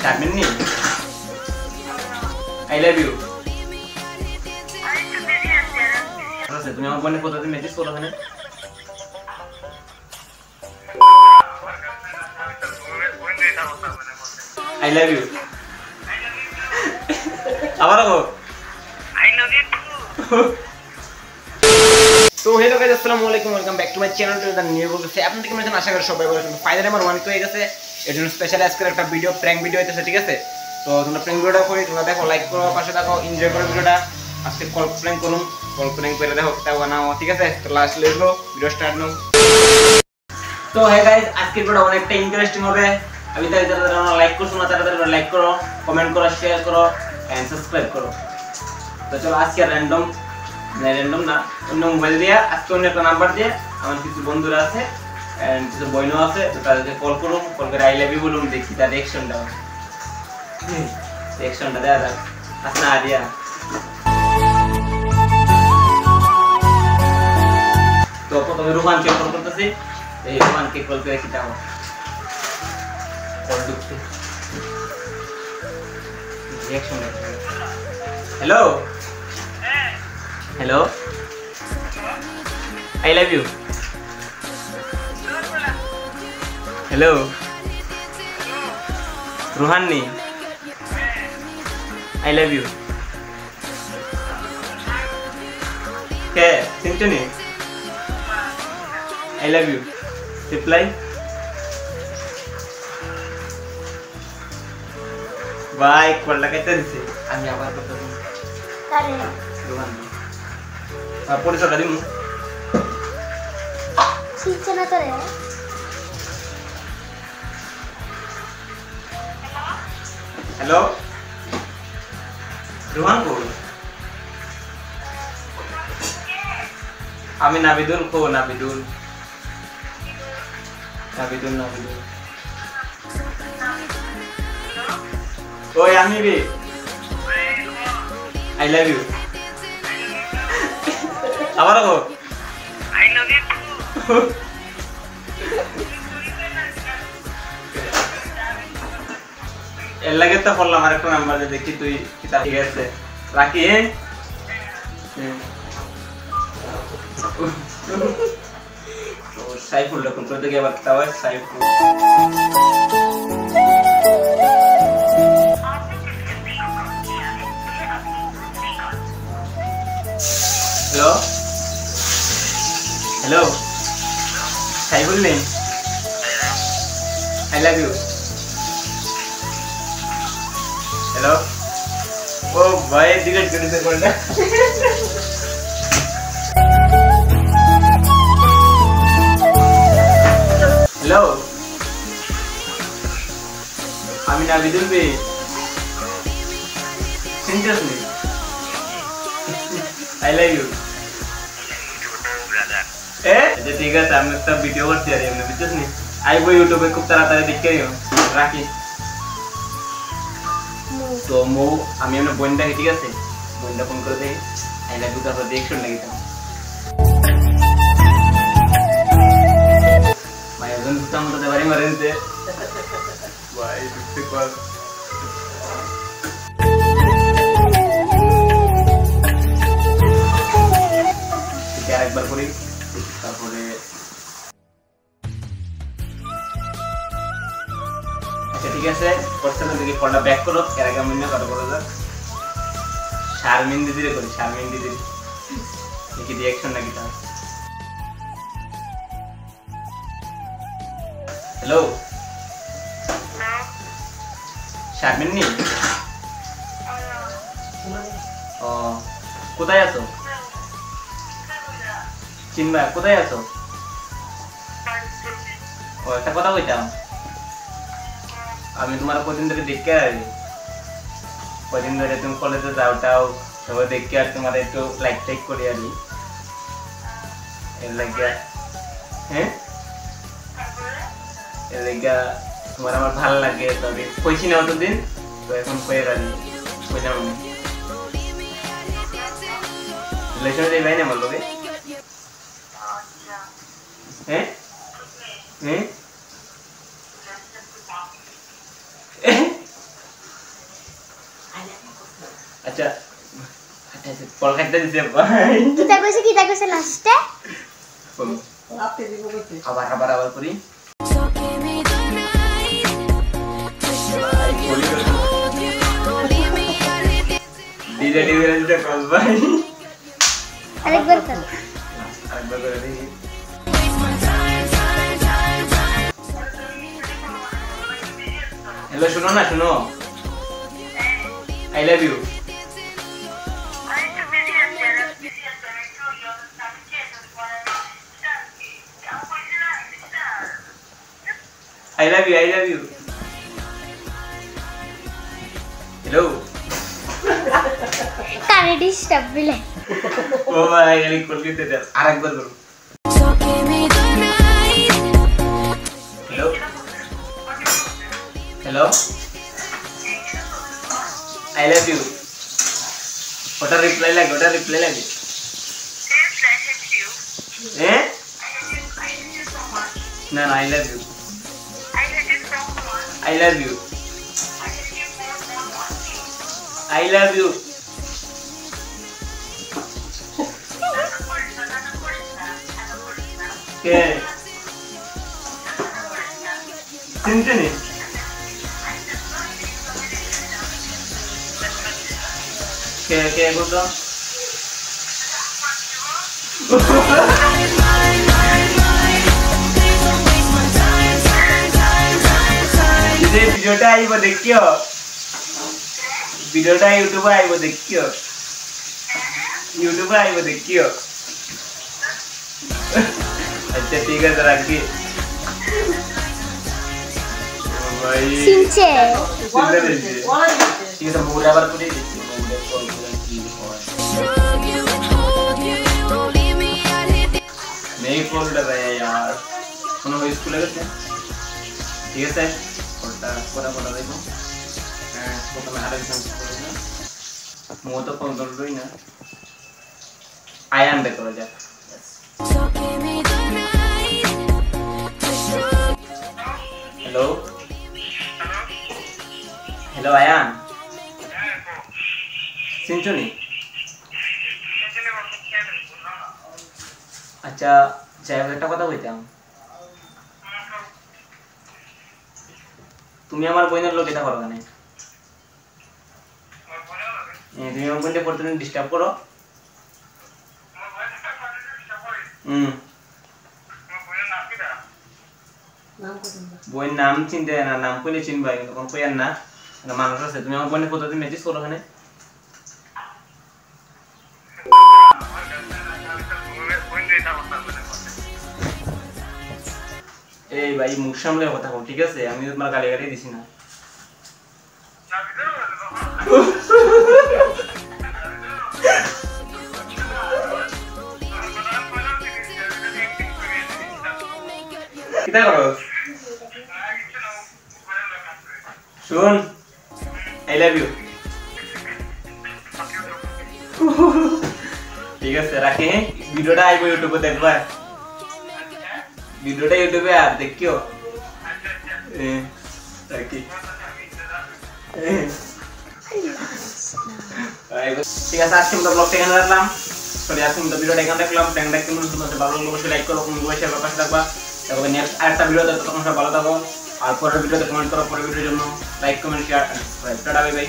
Sharmini I love you. আচ্ছা তুমি আমার বোনের কোথাতে মেসেজ করো না? আই লাভ ইউ আবার গো আই লাভ ইউ। তো হেলো গাইস, আসসালামু আলাইকুম, welcome back to my channel to the new blog. আপনাদের কেমন আছেন? আশা করি সবাই ভালো আছেন। ফাইনালি আমার 1 হয়ে গেছে, এর জন্য স্পেশাল আজকের একটা ভিডিও, প্র্যাঙ্ক ভিডিও হইতেছে, ঠিক আছে? তো তোমরা প্র্যাঙ্ক ভিডিওটা করি, তোমরা দেখো, লাইক করো, পাশে থাকো, এনজয় করো ভিডিওটা। আজকে কল প্র্যাঙ্ক করুন, কল প্র্যাঙ্ক করে দেখো তাও না, ঠিক আছে? তো last Lego video start now. তো হে গাইস, আজকের ভিডিও অনেকটা ইন্টারেস্টিং হবে। আমি তাই যারা লাইক করছো না তারা লাইক করো, কমেন্ট করো, শেয়ার করো এন্ড সাবস্ক্রাইব করো। তো চলো আজকে র্যান্ডম না, অন্য মোবাইল দিয়ে, আজকে অন্য একটা নাম্বার দিয়ে আমার কিছু বন্ধুরা আছে এন্ড কিছু বইনও আছে, তো তাদেরকে কল করুন, কল করে আই লাভ ইউ বলুন, দেখি তার রিঅ্যাকশনটা দেয়া যাক। আসনা আরিয়া তো প্রথমে রোহানকে কল করতেছি, এই রোহানকে কল করে কি দাও কল দিচ্ছি, রিঅ্যাকশনটা। Hello hello, I love you. Hello. Rohani. I love you. Okay, Sintoni. I love you. Reply. Bye. Call লাগাইতে দিছি আমি আবার কথা বলবো। তারে রোহানি পরিচয়টা দিমু। শিখছে না তোরে। হ্যালো রোহান কো, আমি নাবিদুল কো, নাবিদুল ওই আমি বি আই লাভ ইউ আবার কো আই লাভ ইউ। এর লাগে তো বললাম আর একটা নাম্বার দে, দেখি তুই কিতা। ঠিক আছে রাখি। তো সাইফুল কোন করতে গিয়ে বার্তা হয় সাইফুল। হ্যালো হ্যালো সাইফুল নেই, আই লাভ ইউ। हेलो ओ भाई डिलीट कर दे कॉल। हेलो আমি নাবিদুল বে সিনজাস নে আই লাভ ইউ এ যে ঠিক আছে, আমি একটা ভিডিও করতে আর এমনি বুঝছিস নি, আইবো ইউটিউবে খুব তাড়াতাড়ি দেখতে আইও। রাখি। তো মো আমি আমার বোনটাকে, ঠিক আছে, বোনটা ফোন করে দেই আই লাভ ইউ, তারপর রিঅ্যাকশন লাগিতাম। ভাই একজন দুটা মতো দেবারি মারে দিতে ভাই দুটো কল। ঠিক আরেকবার করি, তারপরে ঠিক আছে করছেন দেখি ফোনটা ব্যাক করো। এর আগে আমি না কথা বলা যাক, শারমিন দিদিরে করি, শারমিন দিদির দেখি রিঅ্যাকশন নাকি তার। হ্যালো শারমিন নি, ও কোথায় আছো? চিনবা কোথায় আছো? ও একটা কথা কইতাম, আমি তোমার কদিন ধরে দেখতে আসি, কদিন ধরে তুমি কলেজে যাওটাও সবাই দেখতে, আর তোমার একটু লাইক টাইক করি আর এর লাগিয়া। হ্যাঁ এর লাগিয়া তোমার আমার ভালো লাগে, তবে কইছি না অতদিন, তো এখন কয়ে রাখি কইলাম রিলেশনে যাই ভাই না আমার লোকে। হ্যাঁ হ্যাঁ আচ্ছা কল খাইতে দিছে ভাই কিতা কইছে লাস্টে রাতে দিব কইতে আবার করি ডিজে কল ভাই আরেকবার কর করে দিই হ্যালো শুনো I love you I love you. Hello. কানে ডিস্টার্ব বিলে ও ভাই এলি কল দিতে দে আরেকবার করো হ্যালো I love you. ওটা রিপ্লাই লাগে না I love you. I love you. কে চিনতেনি কে বলতো ভিডিওটা আইব দেখিও ভিডিওটা ইউটিউবে আইব দেখিও আচ্ছা ঠিক আছে রাখি ভাই সিনচে ঠিক আছে মোবাইল আবার করে দিচ্ছি মোবাইল কল করে কি হয় नहीं खोल रहा है यार কোনো স্কুলে গেছে ঠিক আছে ওটা পড়া দেখো হ্যাঁ প্রথমে আরেক জন করে মো তো কোন দলই না আয়ান দেখো যা হ্যালো আয়ান সিনচনি আচ্ছা যাই হোক একটা কথা বলতাম তুমি আমার বোনের লোক এটা করো কেন তুমি আমার বোনকে প্রতিদিন ডিস্টার্ব করো বইয়ের নাম চিনতে না নাম কইলে চিনবা কিন্তু কোন কইয়ার না মানুষ আছে তুমি আমার বোনের প্রতিদিন মেসেজ করো ওখানে এই ভাই মুখ সামলে কথা বল ঠিক আছে আমি তোমার গালি দিছি না কিটা করস শুন আই লাভ ইউ ঠিক আছে রাখি ভিডিওটা আইবো ইউটিউবে দেখবা ভিডিওটা ইউটিউবে আর দেখিও রাখি ঠিক আছে আজকে আমরা ব্লগটা এখানে রাখলাম সরি আজকে আমরা ভিডিওটা এখানে রাখলাম প্র্যাঙ্কটা কেমন তোমাদের ভালো লাগলে অবশ্যই লাইক করো কমেন্ট করে শেয়ার পাশে থাকবা তারপরে নেক্সট আরেকটা ভিডিওতে তখন সব ভালো থাকো আর পরের ভিডিওতে কমেন্ট করো পরের ভিডিওর জন্য like comment share subscribe tata bye bye